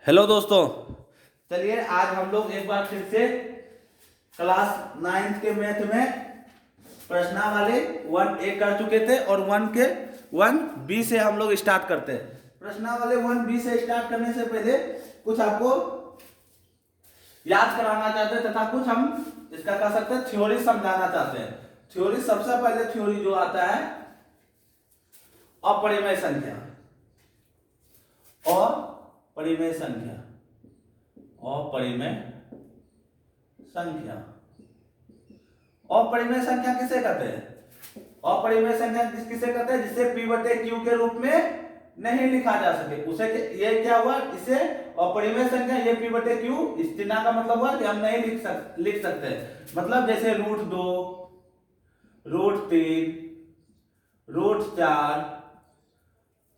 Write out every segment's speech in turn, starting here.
Hello दोस्तों, चलिए आज हम लोग एक बार फिर से क्लास 9th के मैथ में प्रश्नावली 1A कर चुके थे और 1B से हम लोग स्टार्ट करते हैं। प्रश्नावली 1B से स्टार्ट करने से पहले कुछ आपको याद कराना चाहते हैं तथा कुछ हम इसका कह सकते हैं थ्योरी समझाना चाहते हैं। थ्योरी, सबसे पहले थ्योरी जो आता है अपरिमेय संख्या और परिमेय संख्या। अपरिमेय संख्या, अपरिमेय संख्या किसे कहते हैं? अपरिमेय संख्या किसे कहते हैं? जिसे p बटे q के रूप में नहीं लिखा जा सके उसे ये क्या हुआ? इसे अपरिमेय संख्या, ये p बटे q, इस चिन्ह का मतलब हुआ कि हम नहीं लिख सकते। मतलब जैसे √2, √3, √4,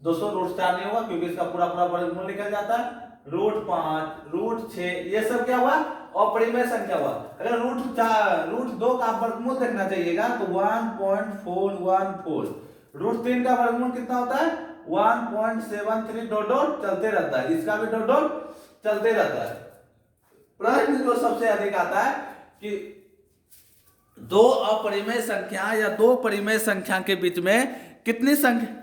दोस्तों √4 नहीं होगा क्योंकि इसका पूरा वर्गमूल निकल जाता है। √5, √6, ये सब क्या हुआ? अपरिमेय संख्या हुआ। अगर √2 का वर्गमूल देखना चाहिएगा तो 1.414। √3 का वर्गमूल कितना होता है? 1.73 डॉट डॉट चलते रहता है, इसका भी डॉट डॉट चलते रहता है। प्रश्न जो सबसे अधिक आता है कि दो अपरिमेय संख्या या दो परिमेय संख्या के बीच में कितनी संख्या,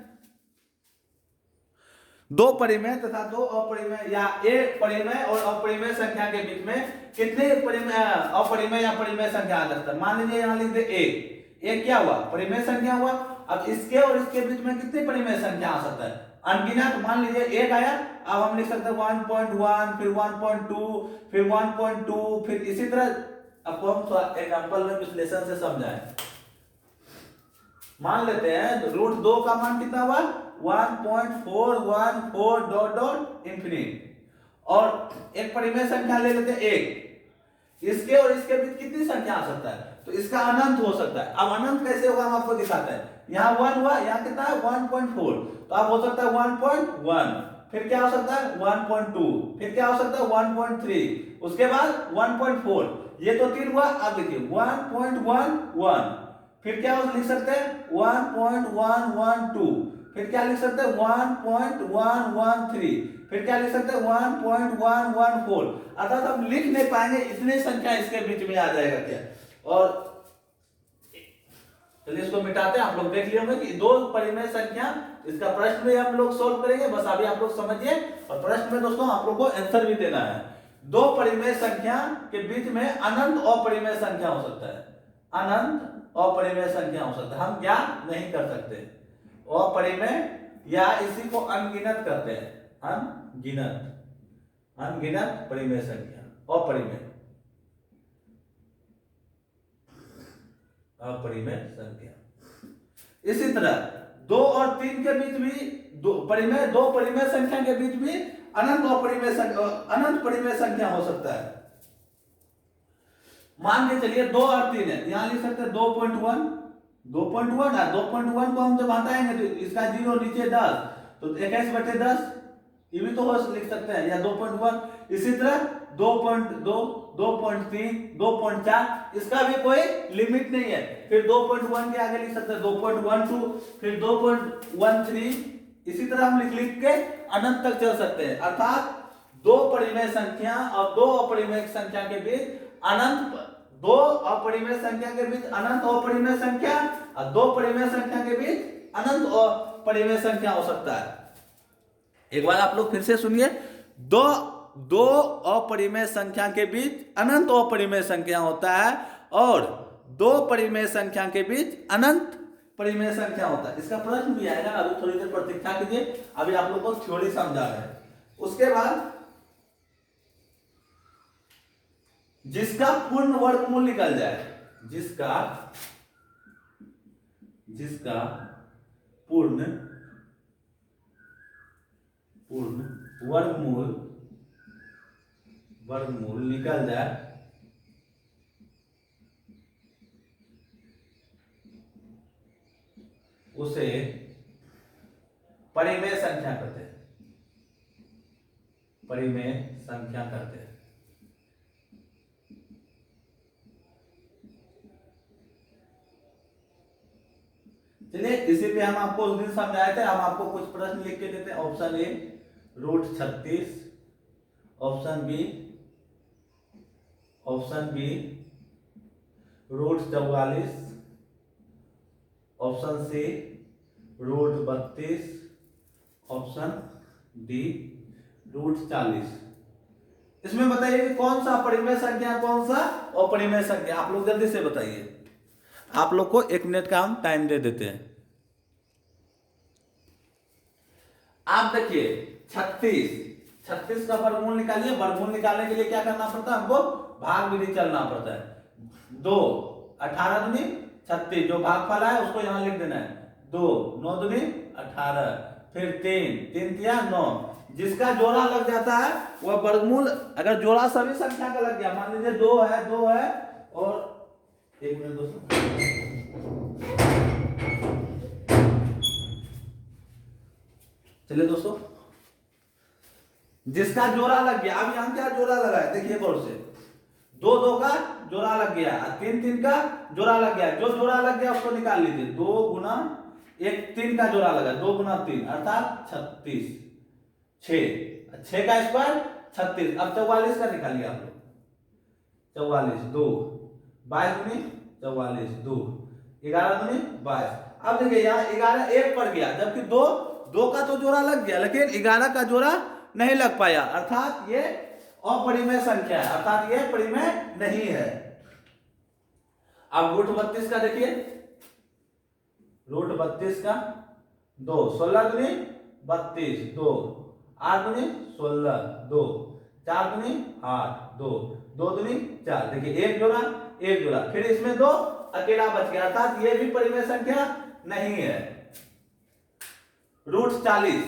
दो परिमेय तथा दो अपरिमेय या एक परिमेय और अपरिमेय संख्या के बीच में कितने अपरिमेय या परिमेय संख्या आ सकता है? मान लीजिए यहां लिख दे एक क्या हुआ? परिमेय संख्या हुआ। अब इसके और इसके बीच में कितनी परिमेय संख्या आ सकता है? अनगिनत। मान लीजिए एक आया, अब हम लिख सकते हैं 1.1, फिर 1.2, फिर 1.2, फिर इसी तरह। आपको हम थोड़ा एग्जांपल में विश्लेषण से समझाएं। मान लेते हैं √2 का मान कितना हुआ? 1.414 डॉट डॉट इंफिनिट। और एक परिमेय संख्या ले लेते हैं एक। इसके और इसके बीच कितनी संख्या आ सकता है? तो इसका अनंत हो सकता है। अब अनंत कैसे होगा हम आपको दिखाते हैं। यहाँ 1 हुआ, यहाँ कितना है? 1.4, तो अब हो सकता है 1.1, फिर क्या हो सकता है? 1.2, फिर क्या हो सकता है? 1.3, उसके बाद 1.4, ये तो 3 हुआ। अब देखिए 1.11, फिर क्या लिख सकते हैं? 1.112, फिर क्या लिख सकते हैं? 1.113, फिर क्या लिख सकते हैं? 1.114। अर्थात हम लिख नहीं पाएंगे, इतनी संख्या इसके बीच में आ जाएगा क्या। और चलिए इसको मिटाते हैं। आप लोग देख लिए होंगे कि दो परिमेय संख्या, इसका प्रश्न भी हम लोग सोल्व करेंगे, बस अभी आप लोग समझिए। और प्रश्न में दोस्तों आप लोग को आंसर भी देना है। दो परिमेय संख्या के बीच में अनंत अपरिमेय संख्या हो सकता है। अनंत अपरिमेय संख्या हो सकता है, हम ज्ञात नहीं कर सकते। अपरिमेय या इसी को अनगिनत करते हैं। अनगिनत परिमेय संख्या, अपरिमेय संख्या। इसी तरह 2 और 3 के बीच भी दो परिमेय संख्या के बीच भी अनंत परिमेय संख्या हो सकता है। मान के चलिए 2 और 3 है, यहां लिख सकते हैं 2.1, 2.1 को हम जब हटाएंगे तो इसका 0 नीचे 10, तो 21/10 ये भी तो लिख सकते हैं, या 2.1। इसी तरह 2.2, 2.3, 2.4, इसका भी कोई लिमिट नहीं है। फिर 2.1 के आगे लिख सकते हैं 2.12, फिर 2.13, इसी तरह हम लिख के अनंत तक चल सकते हैं। अर्थात दो परिमेय संख्या और दो अपरिमेय संख्या के बीच अनंत, दो अपरिमेय संख्या के बीच अनंत अपरिमेय संख्या, और दो परिमेय संख्या के बीच अनंत अपरिमेय संख्या हो सकता है। एक बार आप लोग फिर से सुनिए। दो अपरिमेय संख्या के बीच अनंत अपरिमेय संख्या होता है और दो परिमेय संख्या के बीच अनंत परिमेय संख्या होता है। इसका प्रश्न भी आएगा, अभी थोड़ी देर प्रतीक्षा कीजिए, अभी आप लोग को थ्योरी समझा रहे हैं। उसके बाद जिसका पूर्ण वर्गमूल निकल जाए, जिसका पूर्ण वर्गमूल निकल जाए उसे परिमेय संख्या कहते हैं। परिमेय संख्या कहते हैं। चलिए इसी पे हम आपको उस दिन समझाए थे। हम आपको कुछ प्रश्न लिख के देते हैं। Option A √36, option B root 44, option C root 32, option D root 40। इसमें बताइए कि कौन सा परिमेय संख्या, कौन सा अपरिमेय संख्या। आप लोग जल्दी से बताइए। आप लोग को 1 मिनट का हम टाइम दे देते हैं। आप देखिए 36 का वर्गमूल निकालिए। वर्गमूल निकालने के लिए क्या करना पड़ता है हमको? भाग विधि चलना पड़ता है। 2 18 दूनी 36, जो भागफल है उसको यहां लिख देना है। 2 9 दूनी 18, फिर 3 3 9, जिसका जोड़ा लग जाता है वह वर्गमूल। अगर जोड़ा सभी संख्या का लग गया, मान लीजिए 2 है और 1 मिनट दोस्तों, चलिए दोस्तों, जिसका जोड़ा लग गया, अब यहां क्या जोड़ा लगा है देखिए गौर से। 2 2 का जोड़ा लग गया, 3 3 का जोड़ा लग गया। जो जोड़ा लग गया उसको निकाल लीजिए। 2 गुना 1 3 का जोड़ा लगा, 2 गुना 3 अर्थात 36, 6 का स्क्वायर 36। अब 44 का निकालिए आप लोग। 44 2 22 दूनी 44 2 11 दूनी 22। अब देखिए यहाँ 11 1 पड़ गया, जबकि 2 का तो जोड़ा लग गया, लेकिन 11 का जोड़ा नहीं लग पाया, अर्थात ये अपरिमेय संख्या है, अर्थात ये परिमेय नहीं है। अब रूट 32 का देखिए, रूट 32 का 2 16 दूनी 32 2 8 दूनी 16 2 4 दूनी 8 2 2 दूनी 4। देखिए एक जोड़ा, फिर इसमें 2 अकेला बच गया, अर्थात ये भी परिमेय संख्या नहीं है। रूट 40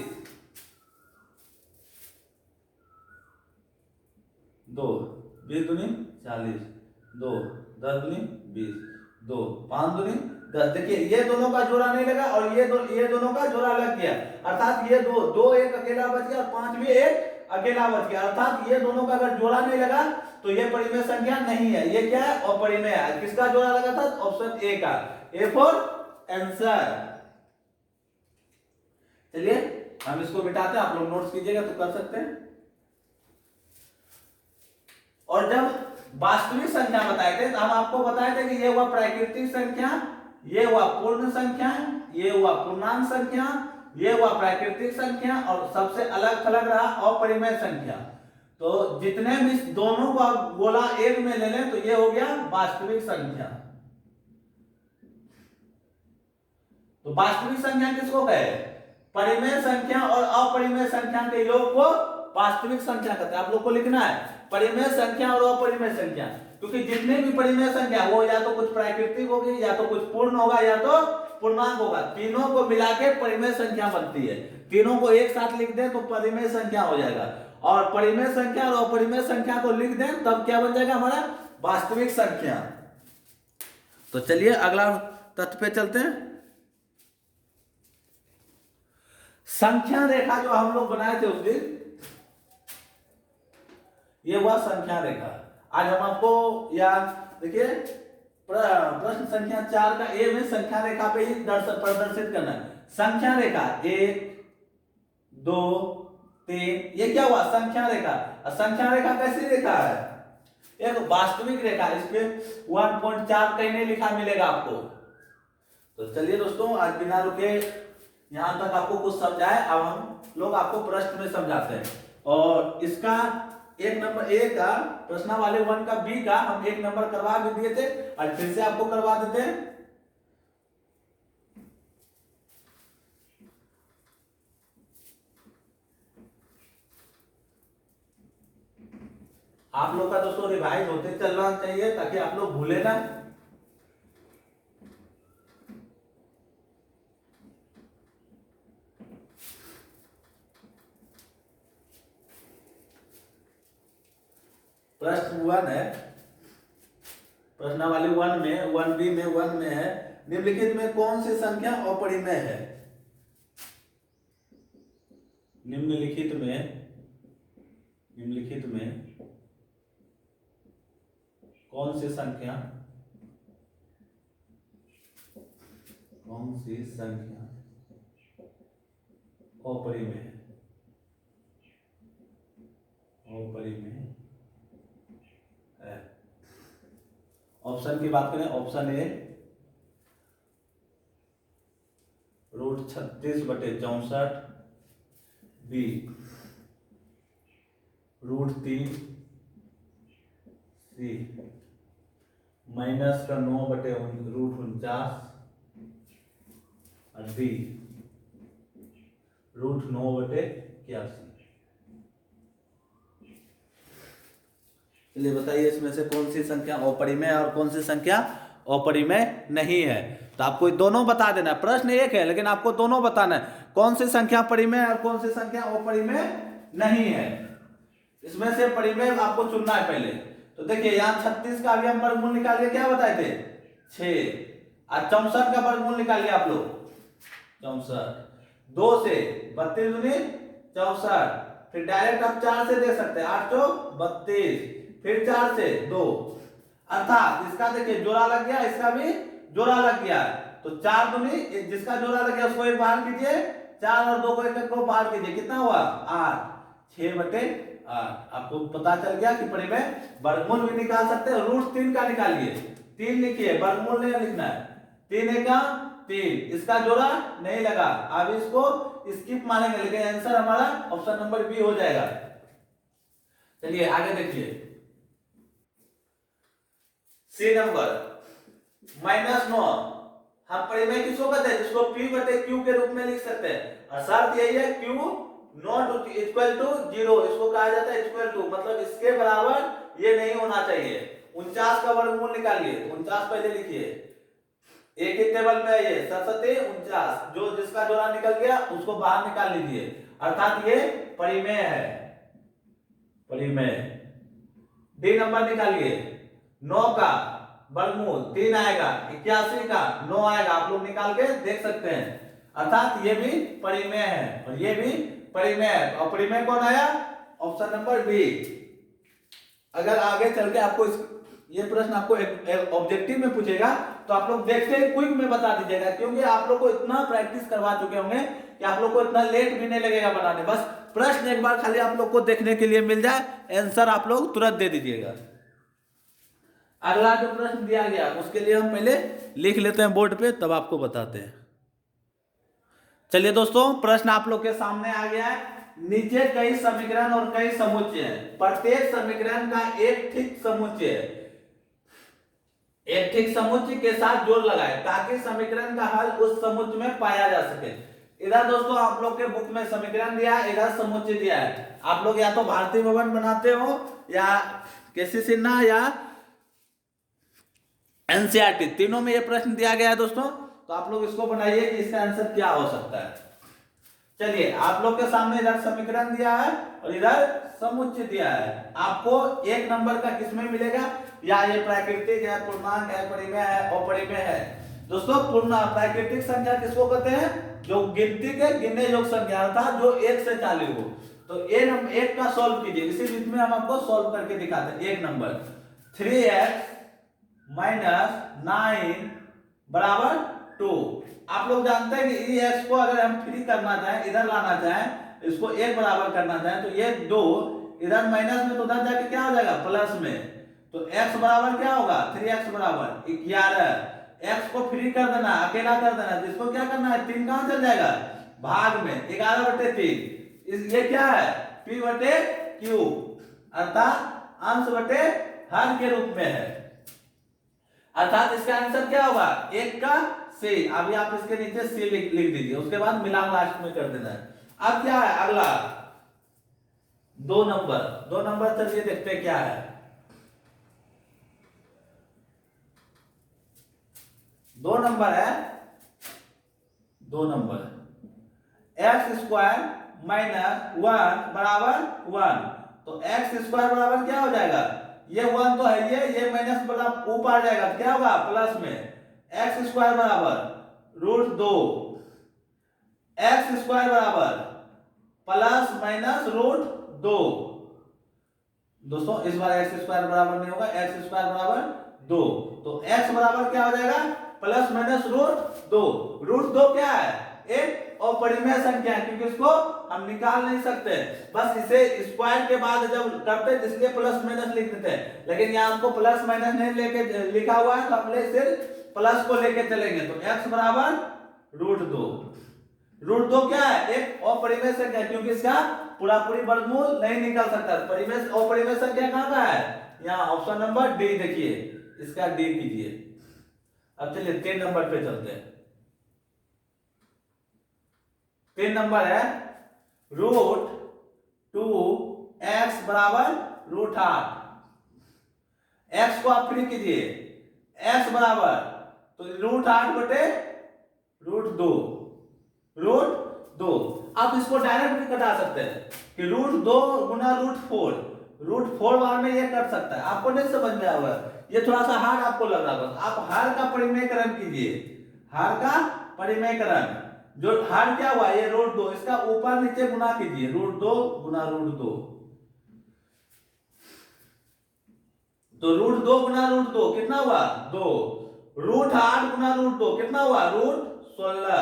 2 20 दूनी 40 2 10 दूनी 20 2 5 दूनी 10। देखिए ये दोनों का जोड़ा नहीं लगा और ये दोनों का जोड़ा लग गया, अर्थात ये 2 एक अकेला बच गया और 5 भी एक अकेला बच गया, अर्थात ये दोनों का अगर जोड़ा नहीं लगा तो ये परिमेय संख्या नहीं है। ये क्या है? अपरिमेय है। किसका जोड़ा लगा था? ऑप्शन ए का। A for answer. चलिए हम इसको मिटाते हैं, आप लोग नोट्स कीजिएगा तो कर सकते हैं। और जब वास्तविक संख्या बताए थे तो हम आपको बताए थे कि ये हुआ प्राकृतिक संख्या, ये हुआ पूर्ण संख्या, ये हुआ पूर्णांक संख्या, ये हुआ प्राकृतिक संख्या, और सबसे अलग थलग रहा अपरिमेय संख्या। तो जितने भी दोनों को आप गोला एक में ले लें तो ये हो गया वास्तविक संख्या। तो वास्तविक संख्या किसको कहे? परिमेय संख्या और अपरिमेय संख्या के योग को वास्तविक संख्या कहते हैं। आप लोग को लिखना है परिमेय संख्या और अपरिमेय संख्या, क्योंकि जितने भी परिमेय संख्या वो या तो कुछ प्राकृतिक होगी, या तो कुछ पूर्ण होगा, या तो पूर्णांक होगा। तीनों को मिला के परिमेय संख्या बनती है। तीनों को एक साथ लिख दें तो परिमेय संख्या हो जाएगा, और परिमेय संख्या और अपरिमेय संख्या को लिख दें तब क्या बन जाएगा हमारा? वास्तविक संख्या। तो चलिए अगला तथ्य पे चलते हैं। संख्या रेखा जो हम लोग बनाए थे उस दिन, ये हुआ संख्या रेखा। आज हम आपको याद देखिए प्रश्न संख्या 4 का ए में संख्या रेखा पे ही प्रदर्शित करना है। संख्या रेखा 1 2 3, ये क्या हुआ? संख्या रेखा। संख्या रेखा कैसी रेखा है? एक वास्तविक रेखा। इस पे 1.4 कहीं नहीं लिखा मिलेगा आपको। तो चलिए दोस्तों, आज बिना रुके यहां तक आपको कुछ समझाए, अब हम लोग आपको प्रश्न में समझाते हैं। और इसका 1 नंबर ए का प्रश्नावली 1 का बी का हम 1 नंबर करवा भी दिए थे, और फिर से आपको करवा देते हैं। आप लोग का दोस्तों रिवाइज होते चलना चाहिए ताकि आप लोग भूले ना। प्रश्न 1 है, प्रश्नावली 1 में 1B में 1 में है, निम्नलिखित में कौन सी संख्या अपरिमेय है? निम्नलिखित में कौन सी संख्या अपरिमेय है? अपरिमेय है। ऑप्शन की बात करें, ऑप्शन ए √36/64, बी √3, सी -9/√49 और डी √9/81। चलिए बताइए इसमें से कौन सी संख्या अपरिमेय और कौन सी संख्या अपरिमेय नहीं है। तो आपको दोनों बता देना है, प्रश्न एक है लेकिन आपको दोनों बताना है, कौन सी संख्या परिमेय और कौन सी संख्या अपरिमेय नहीं है। इसमें से परिमेय आपको चुनना है पहले। तो देखिए यहाँ 36 का अभी हम वर्गमूल निकालिए, क्या बताए थे 6, और 64 का वर्गमूल निकालिए आप लोग 64, 2 से 32 दूनी 64, फिर डायरेक्ट आप 4 से दे सकते हैं, 8 चौक 32, फिर 4 से 2, अर्थात इसका देखिए जोड़ा लग गया, इसका भी जोड़ा लग गया। तो 4 दूनी जिसका जोड़ा लग गया उसको एक बाहर कीजिए, 4 और 2 को एक को बाहर कीजिए, कितना हुआ 8, 6/8। आपको पता चल गया कि परिमेय। वर्गमूल भी निकाल सकते हैं, √3 का निकालिए, 3 लिखिए, वर्गमूल नहीं लिखना है, 3 एका 3, इसका जोड़ा नहीं लगा, अब इसको स्किप मानेंगे, लेकिन आंसर हमारा ऑप्शन नंबर बी हो जाएगा। चलिए आगे देखिए, सी नंबर -9, हम परिमेय किसको कहते हैं, जिसको P/Q के रूप में लिख सकते हैं, और शर्त यही है Q नॉट इक्वल टू 0, इसको कहा जाता है इक्वल टू, मतलब इसके बराबर ये नहीं होना चाहिए। 49 का वर्गमूल निकालिए, 49 पहले लिखिए, एक ही टेबल में है ये 7×49, जो जिसका जोड़ा निकल गया उसको बाहर निकाल लीजिए, अर्थात ये परिमेय है, परिमेय। डी नंबर निकालिए, 9 का वर्गमूल 3 आएगा, 81 का 9 आएगा, आप लोग निकाल के देख सकते हैं, अर्थात ये भी परिमेय है और ये भी परिमेय है। और परिमेय कौन आया, ऑप्शन नंबर बी। अगर आगे चल के आपको ये प्रश्न आपको एक ऑब्जेक्टिव में पूछेगा तो आप लोग देखते ही क्विक में बता दीजिएगा, क्योंकि आप लोग को इतना प्रैक्टिस करवा चुके होंगे कि आप लोग को इतना लेट भी नहीं लगेगा बनाने, बस प्रश्न एक बार खाली आप लोग को देखने के लिए मिल जाए, आंसर आप लोग तुरंत दे दीजिएगा। अगला जो प्रश्न दिया गया उसके लिए हम पहले लिख लेते हैं बोर्ड पे, तब आपको बताते हैं। चलिए दोस्तों, प्रश्न आप लोग के सामने आ गया है। नीचे कई समीकरण और कई समुच्चय हैं, प्रत्येक समीकरण का एक ठीक समुच्चय, एक ठीक समुच्चय के साथ जोड़ लगाए ताकि समीकरण का हल उस समुच्चय में पाया जा सके। इधर दोस्तों आप लोग के बुक में समीकरण दिया है, इधर समुच्चय दिया है। आप लोग या तो भारतीय भवन बनाते हो या केसी सिन्हा या एनसीईआरटी, तीनों में ये प्रश्न दिया गया है दोस्तों, तो आप लोग इसको बनाइए कि इसका आंसर क्या हो सकता है। चलिए आप लोग के सामने इधर समीकरण दिया है और इधर समुच्चय दिया है, आपको एक नंबर का किसमें मिलेगा, या ये प्राकृतिक है, पूर्णांक है, परिमेय है, अपरिमेय है। दोस्तों पूर्ण प्राकृतिक संख्या किसको कहते हैं, जो गिनती के गिने योग संख्या अर्थात जो 1 से चालू हो। तो एक का सॉल्व कीजिए, इसी बीच में हम आपको सॉल्व करके दिखाते हैं। एक नंबर 3x - 9 = 2। आप लोग जानते हैं कि x को अगर हम फ्री करना चाहें, इधर लाना चाहें, इसको 1 बराबर करना चाहें, तो ये 2 इधर माइनस में, तो उधर जाके क्या हो जाएगा प्लस में, तो x बराबर क्या होगा 3x = 11। x को फ्री कर देना, अकेला कर देना, तो इसको क्या करना है, 3 कहां चल जाएगा भाग में, 11/3। ये क्या है P/Q, अर्थात अंश बटे हर के रूप में है, अर्थात इसका आंसर क्या होगा 1 का C। अभी आप इसके नीचे C लिख दीजिए, उसके बाद मिलान लास्ट में कर देना है। अब क्या है अगला 2 नंबर, चलिए देखते हैं क्या है। 2 नंबर है, 2 नंबर x² - 1 = 1, तो x² बराबर क्या हो जाएगा, ये 1 तो है, ये माइनस मतलब ऊपर आ जाएगा, तो क्या होगा प्लस में, x² = √2, x² बराबर ±√2। दोस्तों इस बार x² बराबर नहीं होगा, x² बराबर 2, तो x बराबर क्या हो जाएगा ±√2। √2 क्या है, एक अपरिमेय संख्या है, क्योंकि इसको हम निकाल नहीं सकते, बस इसे स्क्वायर के बाद जब करते हैं इसलिए प्लस माइनस लिख देते हैं, लेकिन यहाँ हमको प्लस माइनस नहीं लेके लिखा हुआ है तो हम सिर्फ प्लस को लेके चलेंगे। तो x बराबर √2। √2 क्या है? एक अपरिमेय संख्या, क्योंकि इसका पूरा पूरी वर्गमूल नहीं निकल सकता। परिमेय अपरिमेय संख्या कहाँ का है? यहाँ ऑप्शन नंबर डी देखिए, इसका डी कीजिए। अब चलिए 3 नंबर पे चलते हैं। 3 नंबर है √2x बराबर √8। x को आप फ्री कीजिए, x बराबर तो √8 बटे √2। आप इसको डायरेक्ट भी कटा सकते हैं कि √2 गुना √4 बार में ये कट सकता है। आपको नहीं समझ में आया, ये थोड़ा सा हार्ड आपको लग रहा है। आप हार का परिमेयकरण कीजिए, हार का परिमेयकरण। जो हार क्या हुआ? ये √2, इसका ऊपर नीचे गुना कीजिए, √2 गुना √2। तो √2 गुना √2 कितना हुआ? 2। √8 गुना √2 कितना हुआ? √16।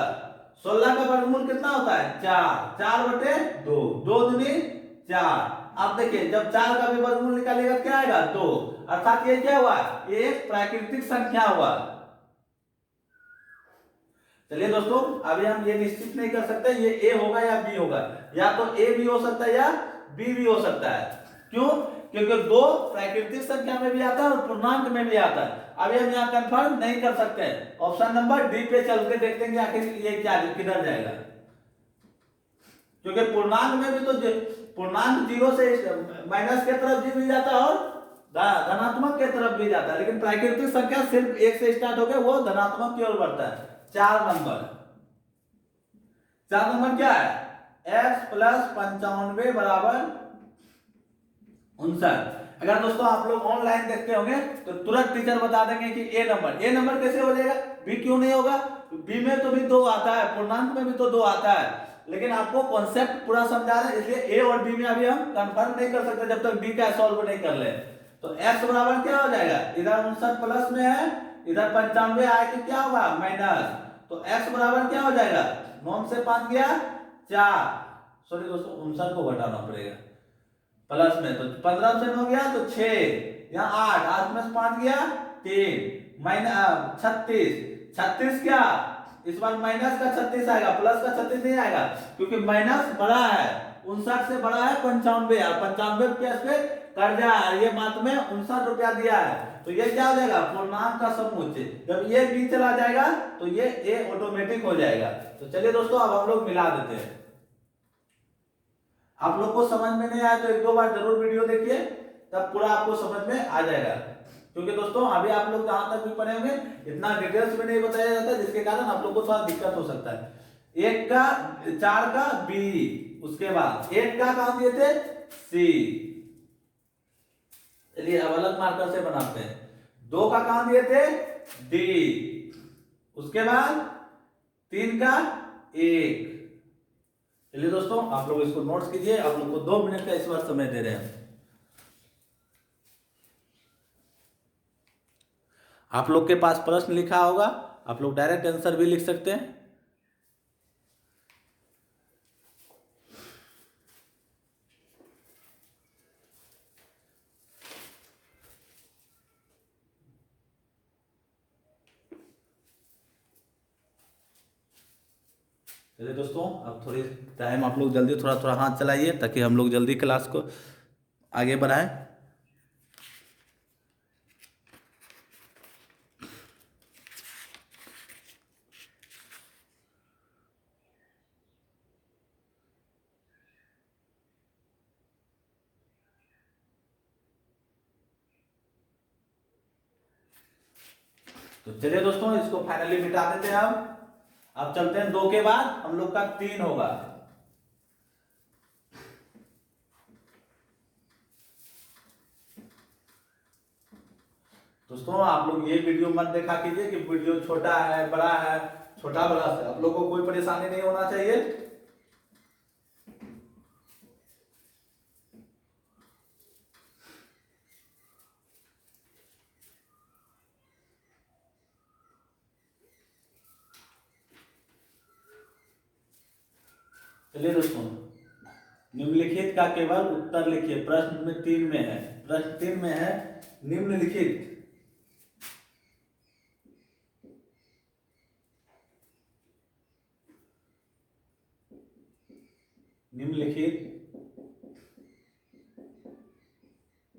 16 का वर्गमूल कितना होता है? 4। 4 बटे 2, 2 दूनी 4। आप देखिए जब 4 का भी वर्गमूल निकालिएगा क्या आएगा? 2। अर्थात ये क्या हुआ? ये एक प्राकृतिक संख्या हुआ। चलिए दोस्तों, अभी हम ये निश्चित नहीं कर सकते ये ए होगा या बी होगा, या तो ए भी हो सकता है या बी भी हो सकता है। क्यों? क्योंकि 2 प्राकृतिक संख्या में भी आता है और पूर्णांक में भी आता है। अभी हम यहाँ कंफर्म नहीं कर सकते। ऑप्शन नंबर डी पे चल के देखते हैं कि आखिर ये क्या किधर जाएगा, क्योंकि पूर्णांक में भी तो पूर्णांक 0 से माइनस के तरफ भी जाता है और धनात्मक के तरफ भी जाता है, लेकिन प्राकृतिक संख्या सिर्फ 1 से स्टार्ट होकर वो धनात्मक की ओर बढ़ता है। 4 नंबर क्या है? x प्लस 95 बराबर 59। अगर दोस्तों आप लोग ऑनलाइन देखते होंगे तो तुरंत टीचर बता देंगे कि ए नंबर कैसे हो जाएगा? बी क्यों नहीं होगा? बी में तो भी 2 आता है, पूर्णांक में भी तो 2 आता है, लेकिन आपको कॉन्सेप्ट पूरा समझा रहे हैं, इसलिए ए और बी में अभी हम कंफर्म नहीं कर सकते जब तक बी का सॉल्व नहीं कर ले। तो x बराबर क्या हो जाएगा? इधर 59 प्लस में है, इधर 95 आए कि क्या होगा? माइनस। तो x बराबर क्या हो जाएगा? 9 से 5 गया 4, सॉरी दोस्तों 59 को घटाना पड़ेगा प्लस में, तो 15 से 9 गया तो 6, यहाँ 8 में से 5 गया 3, माइनस 36 क्या? इस बार माइनस का 36 आएगा, प्लस का 36 नहीं आएगा, क्योंकि माइनस बड़ा है, 59 से बड़ा है 95, और 95 रुपया पे कर्जा है, ये मात्र में 59 रुपया दिया है। तो ये क्या हो जाएगा? पूर्णांक का समुच्चय। जब ये बी चला जाएगा तो ये ए ऑटोमेटिक हो जाएगा। तो चलिए दोस्तों अब हम लोग मिला देते हैं। आप लोग को समझ में नहीं आया तो 1-2 बार जरूर वीडियो देखिए, तब पूरा आपको समझ में आ जाएगा। क्योंकि दोस्तों अभी आप लोग जहां तक भी पढ़े होंगे इतना डिटेल्स में नहीं बताया जाता, जिसके कारण आप लोग को थोड़ा दिक्कत हो सकता है। 1 का 4 का बी, उसके बाद 1 का काम दिए थे सी, चलिए अब अलग मार्कर से बनाते हैं। 2 का काम दिए थे डी, उसके बाद 3 का 1। चलिए दोस्तों आप लोग इसको नोट्स कीजिए, आप लोग को 2 मिनट का इस बार समय दे रहे हैं। आप लोग के पास प्रश्न लिखा होगा, आप लोग डायरेक्ट आंसर भी लिख सकते हैं। चलिए दोस्तों अब थोड़ी टाइम आप लोग जल्दी थोड़ा हाथ चलाइए ताकि हम लोग जल्दी क्लास को आगे बढ़ाएं। तो चलिए दोस्तों इसको फाइनली मिटा देते हैं। अब चलते हैं 2 के बाद हम लोग का 3 होगा। दोस्तों आप लोग ये वीडियो मत देखा कीजिए कि वीडियो छोटा है बड़ा है, छोटा बड़ा से आप लोग को कोई परेशानी नहीं होना चाहिए। चलिए दोस्तों, निम्नलिखित का केवल उत्तर लिखिए। प्रश्न में 3 में है, प्रश्न 3 में है निम्नलिखित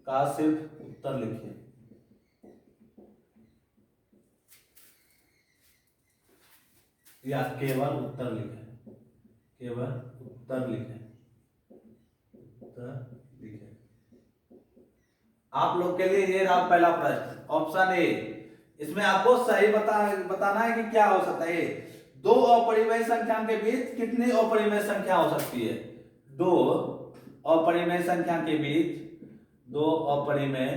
का सिर्फ उत्तर लिखिए। या केवल उत्तर लिखें, केवल उत्तर लिखें, उत्तर लिखें। आप लोग के लिए ये रहा पहला प्रश्न, ऑप्शन ए। इसमें आपको सही बताना है कि क्या हो सकता है। दो अपरिमेय संख्या के बीच कितनी अपरिमेय संख्या हो सकती है? दो अपरिमेय संख्या के बीच, दो अपरिमेय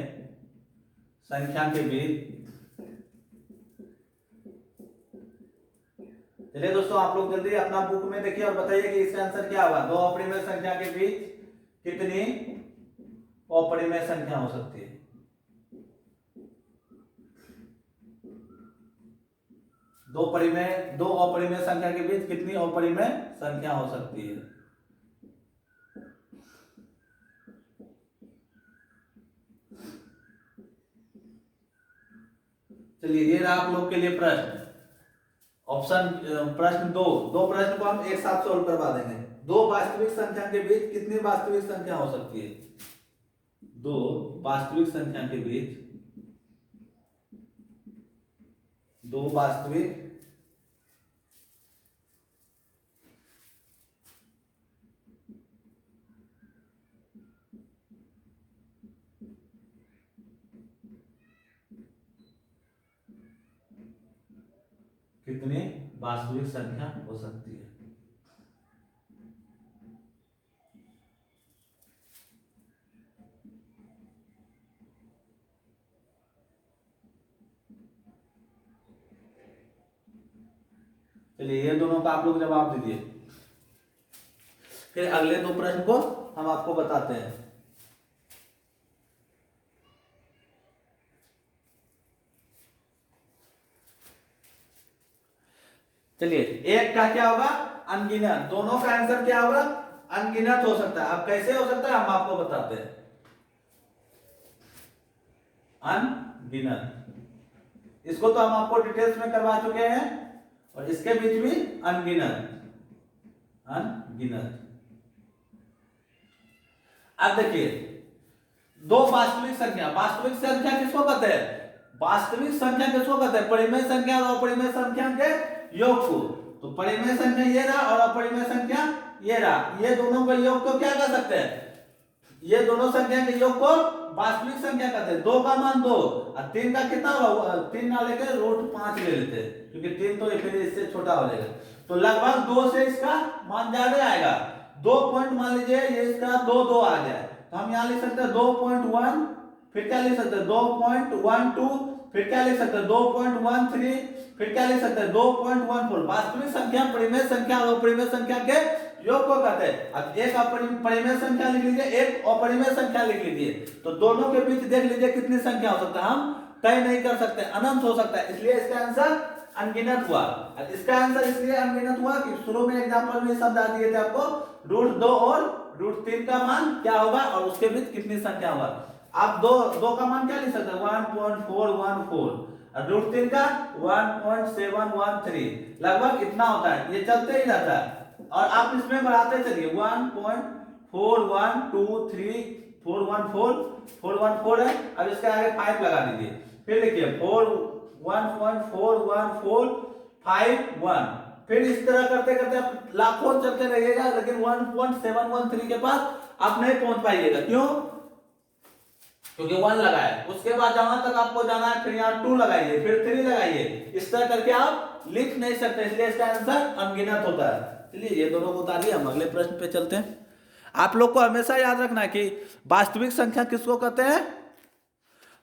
संख्या के बीच। चलिए दोस्तों, आप लोग जल्दी अपना बुक में देखिए और बताइए कि इसका आंसर क्या होगा। दो अपरिमेय संख्या के बीच कितनी अपरिमेय संख्या हो सकती है? दो अपरिमेय संख्या के बीच कितनी अपरिमेय संख्या हो सकती है? चलिए, ये रहा आप लोग के लिए प्रश्न। ऑप्शन प्रश्न दो प्रश्न को हम एक साथ सोल्व करवा देंगे। दो वास्तविक संख्या के बीच कितनी वास्तविक संख्या हो सकती है? दो वास्तविक संख्या के बीच, दो वास्तविक कितनी वास्तविक संख्या हो सकती है? चलिए, ये दोनों का आप लोग जवाब दीजिए, फिर अगले दो प्रश्न को हम आपको बताते हैं। चलिए, एक का क्या होगा? अनगिनत। दोनों का आंसर क्या होगा? अनगिनत हो सकता है। अब कैसे हो सकता है हम आपको बताते हैं। अनगिनत, इसको तो हम आपको डिटेल्स में करवा चुके हैं, और इसके बीच भी अनगिनत, अनगिनत। अब देखिए, दो वास्तविक संख्या, वास्तविक संख्या किसको कहते हैं? वास्तविक संख्या किसको कहते हैं? परिमेय संख्या और अपरिमेय संख्या के योग को। तो परिमेय संख्या ये रहा और अपरिमेय संख्या ये रहा, ये दोनों के योग को क्या कर सकते हैं? ये दोनों संख्या के योग को वास्तविक संख्या कहते हैं। दो का मान 2 और 3 का कितना होगा? 3 ना लेकर √5 ले लेते हैं, क्योंकि 3 तो फिर इससे छोटा हो जाएगा। तो लगभग 2 से इसका मान ज्यादा आएगा। 2 पॉइंट मान लीजिए ये इसका 2 आ जाए, तो हम यहाँ लिख सकते हैं 2.1, फिर क्या लिख सकते हैं 2.12, फिर क्या लिख सकते हैं 2.13, फिर क्या लिख सकते हैं 2.14। वास्तविक संख्या, परिमेय संख्या और अपरिमेय संख्या के योग को कहते हैं। अब एक परिमेय संख्या लिख लीजिए, एक अपरिमेय संख्या लिख लीजिए, तो दोनों के बीच देख लीजिए कितनी संख्या हो सकता है। हम तय नहीं कर सकते, अनंत हो सकता है, इसलिए इसका आंसर अनगिनत हुआ। इसका आंसर इसलिए अनगिनत हुआ कि शुरू में एग्जांपल में शब्द आ दिए थे आपको, √2 और √3 का मान क्या होगा और उसके बीच कितनी संख्या होगा। आप दो का मान क्या लिख सकते हैं? 1.414, और √3 का 1.713, लगभग इतना होता है। ये चलते ही रहता है, और आप इसमें बढ़ाते चलिए। 1.4123 414 है। अब इसके आगे 5 लगा दीजिए, फिर देखिए 1.41, फिर इस तरह करते करते आप लाखों चलते रहिएगा, लेकिन 1.713 के पास आप नहीं पहुंच पाइएगा। क्यों? क्योंकि 1 लगाए, उसके बाद जहां तक आपको जाना है, फिर यहाँ 2 लगाइए, फिर 3 लगाइए, इस तरह करके आप लिख नहीं सकते, इसलिए इसका आंसर अनगिनत होता है। चलिए, ये दोनों को उतारिए, हम अगले प्रश्न पे चलते हैं। आप लोग को हमेशा याद रखना है कि वास्तविक संख्या किसको कहते हैं?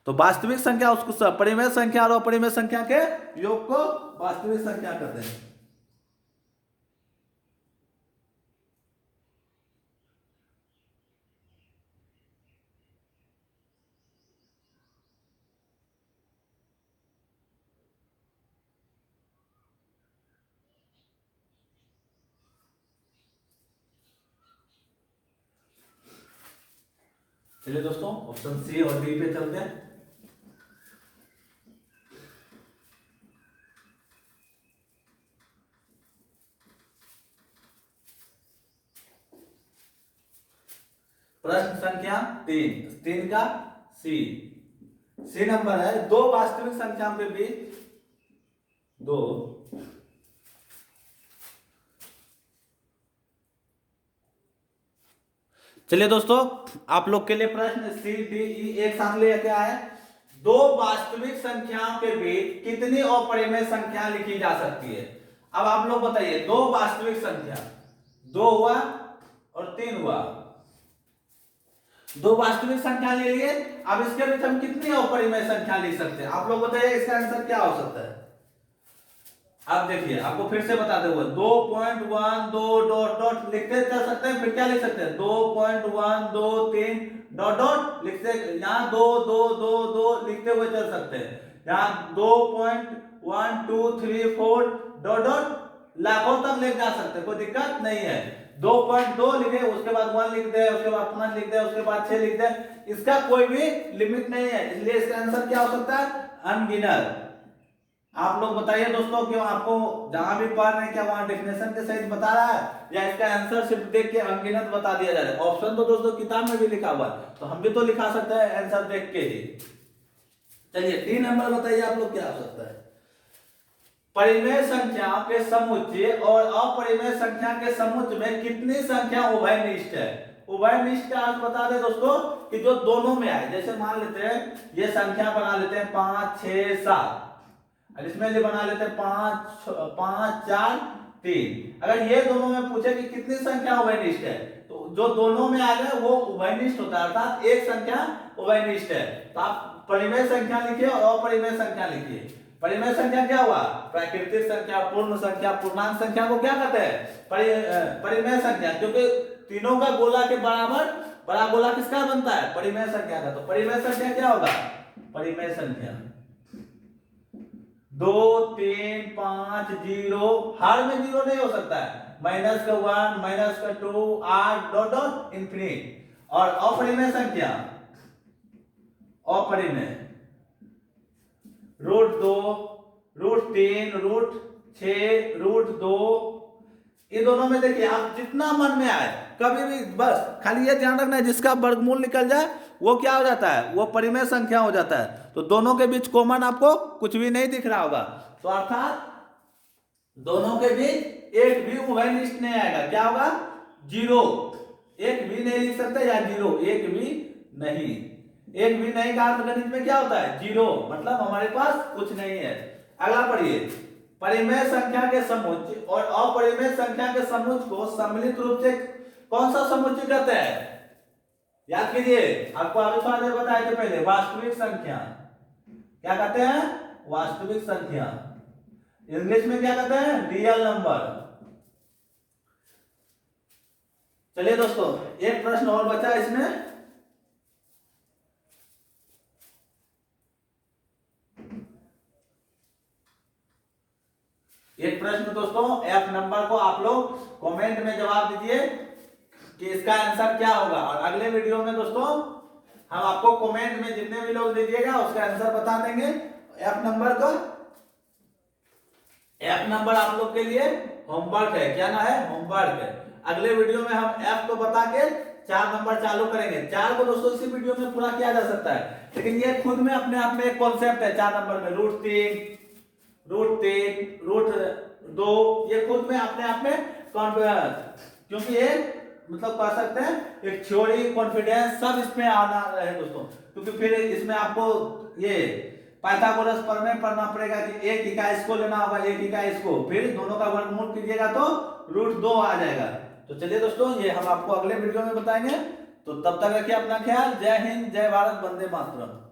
तो वास्तविक संख्या उसको, परिमेय संख्या और अपरिमेय संख्या के योग को वास्तविक संख्या कहते हैं। चलिए दोस्तों ऑप्शन सी और डी पे चलते हैं। प्रश्न संख्या 3 का सी नंबर है, दो वास्तविक संख्याओं के बीच दो चलिए दोस्तों आप लोग के लिए प्रश्न सी डी ई एक साथ लेके आए। दो वास्तविक संख्याओं के बीच कितनी अपरिमेय संख्या लिखी जा सकती है। अब आप लोग बताइए, दो वास्तविक संख्या, 2 हुआ और 3 हुआ, दो वास्तविक संख्या ले लिए। अब इसके बीच हम कितनी अपरिमेय संख्या लिख सकते हैं, आप लोग बताइए इसका आंसर क्या हो सकता है। अब देखिए आपको फिर से बताते हुए 2.1 2 डॉट डॉट लिखते चल सकते हैं, फिर क्या लिख सकते हैं 2.1 2 3 डॉट डॉट लिखते, यहाँ 2 2 2 2 लिखते हुए चल सकते हैं, यहाँ 2.1 2 3 4 डॉट डॉट लाखों तक ले जा सकते हैं, कोई दिक्कत नहीं है। 2.2 लिखे, उसके बाद 1 लिख दे, उसके बाद 5 लिख दे, उसके बाद 6 लिख दे, इसका कोई भी लिमिट नहीं है, इसलिए इसका आंसर क्या हो सकता है, अनगिनत। आप लोग बताइए दोस्तों, क्यों आपको जहां भी पढ़ रहे हैं क्या वहां डेफिनेशन के सहित बता रहा है या इसका आंसर सिर्फ देख के अनगिनत बता दिया जा रहा है। ऑप्शन तो दोस्तों किताब में भी लिखा हुआ है, तो हम भी तो लिखा सकते हैं आंसर देख के ही। चलिए 3 नंबर बताइए आप लोग क्या हो सकता है। परिमेय संख्याओं के समुच्चय और अपरिमेय संख्या के समुच्चय में कितनी संख्या उभयनिष्ठ है। उभयनिष्ठ का अर्थ बता दें दोस्तों कि जो दोनों में आए, जैसे मान लेते हैं ये संख्या बना लेते हैं 5 6 7, और इसमें बना लेते हैं 5 4 3। अगर ये दोनों में पूछे कि कितनी संख्या उभयनिष्ठ है, तो जो दोनों में आ जाए वो उभयनिष्ठ होता है, अर्थात एक संख्या उभयनिष्ठ है। तो आप परिमेय संख्या लिखिए और अपरिमेय संख्या लिखिए। परिमेय संख्या क्या हुआ, प्राकृतिक संख्या, पूर्ण संख्या, पूर्णांक संख्या को क्या कहते हैं, परिमेय संख्या, क्योंकि तीनों का गोला के बराबर बड़ा गोला किसका बनता है, परिमेय संख्या का। तो परिमेय संख्या क्या होगा, परिमेय संख्या 2 3 5 0, हर में 0 नहीं हो सकता है, -1 -2 8 डॉट डॉट इंफिनिट। और अपरिमेय संख्या, अपरिमेय √2 √3 √6 √2, ये दोनों में देखिए आप जितना मन में आए कभी भी, बस खाली ये ध्यान रखना है जिसका वर्गमूल निकल जाए वो क्या हो जाता है, वो परिमेय संख्या हो जाता है। तो दोनों के बीच कॉमन आपको कुछ भी नहीं दिख रहा होगा, तो अर्थात दोनों के बीच एक भी उभयनिष्ठ नहीं आएगा, क्या होगा 0, एक भी नहीं लिख सकते, या 0 एक भी नहीं, एक भी नहीं का अर्थ गणित में क्या होता है 0, मतलब हमारे पास कुछ नहीं है। अगला पढ़िए, परिमेय संख्या के समुच्चय और अपरिमेय संख्या के समुच्चय को सम्मिलित रूप से कौन सा समुच्चय कहते हैं, याद कीजिए, आपको अभी बताए थे पहले, वास्तविक संख्या क्या कहते हैं, वास्तविक संख्या, इंग्लिश में क्या कहते हैं, रियल नंबर। चलिए दोस्तों एक प्रश्न और बचा इसमें, एक प्रश्न दोस्तों F नंबर को आप लोग कमेंट में जवाब दीजिए कि इसका आंसर क्या होगा, और अगले वीडियो में दोस्तों हम आपको कमेंट में जितने भी लोग दीजिएगा उसका आंसर बता देंगे। F नंबर का, F नंबर आप लोग के लिए होमवर्क है, क्या ना है, होमवर्क है। अगले वीडियो में हम F को बता के 4 नंबर चालू करेंगे। 4 को दोस्तों इसी वीडियो में पूरा किया जा सकता है, लेकिन ये खुद में अपने आप में एक कॉन्सेप्ट है। 4 नंबर में √3 √2 ये खुद में अपने आप में कॉन्फिडेंस, क्योंकि ये मतलब कह सकते हैं एक थ्योरी, कॉन्फिडेंस सब इसमें आना है दोस्तों, क्योंकि फिर इसमें आपको ये पाइथागोरस प्रमेय पढ़ना पड़ेगा कि एक इकाई इसको लेना होगा, एक इकाई इसको, फिर दोनों का वर्गमूल कीजिएगा तो √2 आ जाएगा। तो चलिए दोस्तों ये हम आपको अगले वीडियो में बताएंगे, तो तब तक रखिए अपना ख्याल। जय हिंद, जय भारत, वंदे मातरम।